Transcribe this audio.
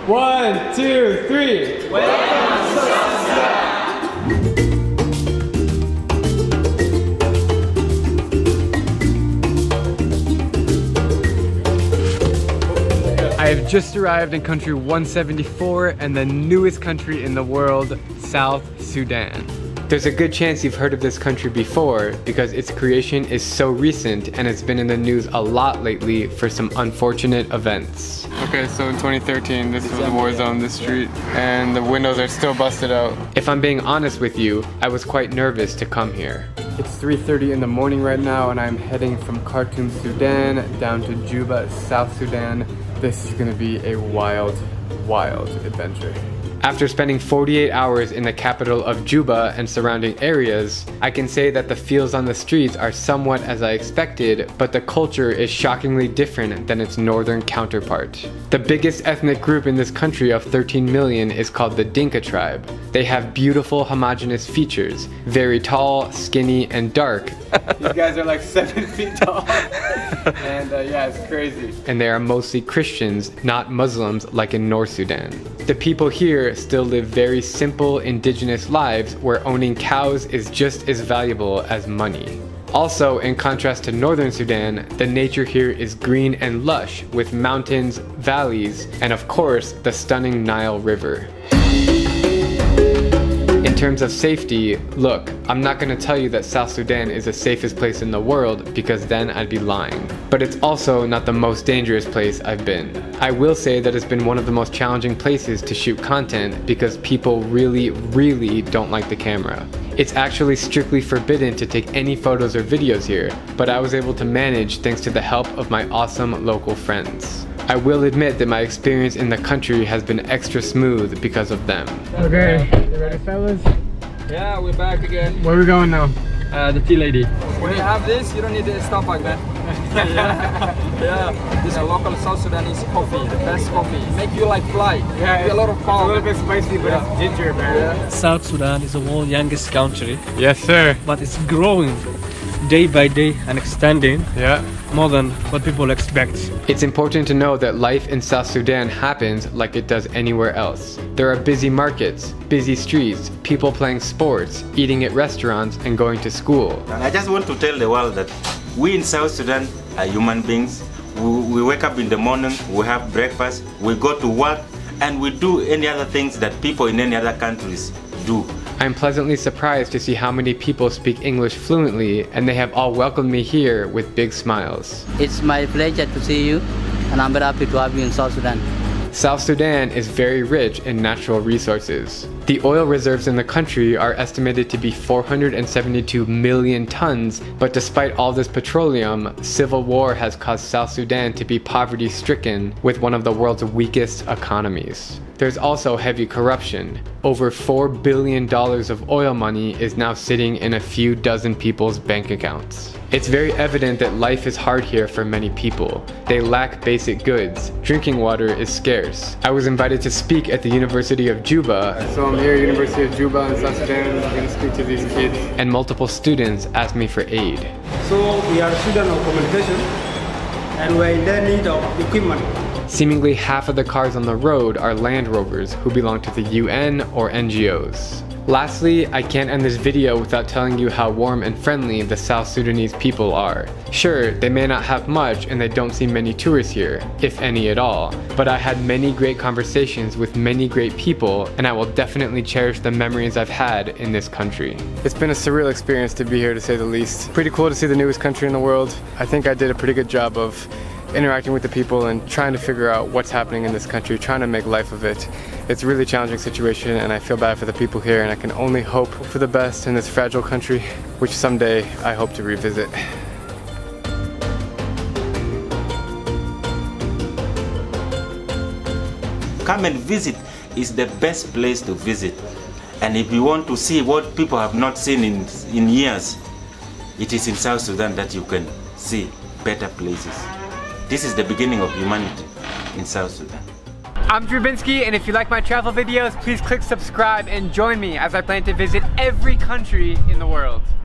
1, 2, 3. Welcome to South Sudan. I have just arrived in country 174 and the newest country in the world, South Sudan. There's a good chance you've heard of this country before because its creation is so recent and it's been in the news a lot lately for some unfortunate events. Okay, so in 2013, this was a war zone, this street, and the windows are still busted out. If I'm being honest with you, I was quite nervous to come here. It's 3:30 in the morning right now and I'm heading from Khartoum, Sudan down to Juba, South Sudan. This is gonna be a wild, wild adventure. After spending 48 hours in the capital of Juba and surrounding areas, I can say that the feels on the streets are somewhat as I expected, but the culture is shockingly different than its northern counterpart. The biggest ethnic group in this country of 13 million is called the Dinka tribe. They have beautiful homogeneous features, very tall, skinny, and dark. These guys are like 7 feet tall. And yeah, it's crazy. And they are mostly Christians, not Muslims like in North Sudan. The people here still live very simple indigenous lives where owning cows is just as valuable as money. Also, in contrast to northern Sudan, the nature here is green and lush with mountains, valleys, and of course, the stunning Nile River. In terms of safety, look, I'm not going to tell you that South Sudan is the safest place in the world because then I'd be lying. But it's also not the most dangerous place I've been. I will say that it's been one of the most challenging places to shoot content because people really don't like the camera. It's actually strictly forbidden to take any photos or videos here, but I was able to manage thanks to the help of my awesome local friends. I will admit that my experience in the country has been extra smooth because of them. Okay, you ready fellas? Yeah, we're back again. Where are we going now? The tea lady. When you have this, you don't need to stop like that. Yeah. This is a local South Sudanese coffee, the best coffee. Make you like fly. Yeah, it's a lot of power. It's a little bit spicy, but it's ginger, man. Yeah. South Sudan is the world's youngest country. Yes, sir. But it's growing day by day and extending. Yeah. More than what people expect. It's important to know that life in South Sudan happens like it does anywhere else. There are busy markets, busy streets, people playing sports, eating at restaurants, and going to school. And I just want to tell the world that we in South Sudan are human beings. We wake up in the morning, we have breakfast, we go to work, and we do any other things that people in any other countries do. I'm pleasantly surprised to see how many people speak English fluently, and they have all welcomed me here with big smiles. It's my pleasure to see you, and I'm very happy to have you in South Sudan. South Sudan is very rich in natural resources. The oil reserves in the country are estimated to be 472 million tons, but despite all this petroleum, civil war has caused South Sudan to be poverty-stricken with one of the world's weakest economies. There's also heavy corruption. Over $4 billion of oil money is now sitting in a few dozen people's bank accounts. It's very evident that life is hard here for many people. They lack basic goods. Drinking water is scarce. I was invited to speak at the University of Juba. So I'm here at University of Juba in South Sudan. I'm going to speak to these kids. And multiple students asked me for aid. So we are students of communication and we're in the need of equipment. Seemingly half of the cars on the road are Land Rovers who belong to the UN or NGOs. Lastly, I can't end this video without telling you how warm and friendly the South Sudanese people are. Sure, they may not have much and they don't see many tourists here, if any at all, but I had many great conversations with many great people and I will definitely cherish the memories I've had in this country. It's been a surreal experience to be here to say the least. Pretty cool to see the newest country in the world. I think I did a pretty good job of interacting with the people and trying to figure out what's happening in this country, trying to make life of it. It's a really challenging situation and I feel bad for the people here and I can only hope for the best in this fragile country, which someday I hope to revisit. Come and visit is the best place to visit. And if you want to see what people have not seen in years, it is in South Sudan that you can see better places. This is the beginning of humanity in South Sudan. I'm Drew Binsky, and if you like my travel videos, please click subscribe and join me as I plan to visit every country in the world.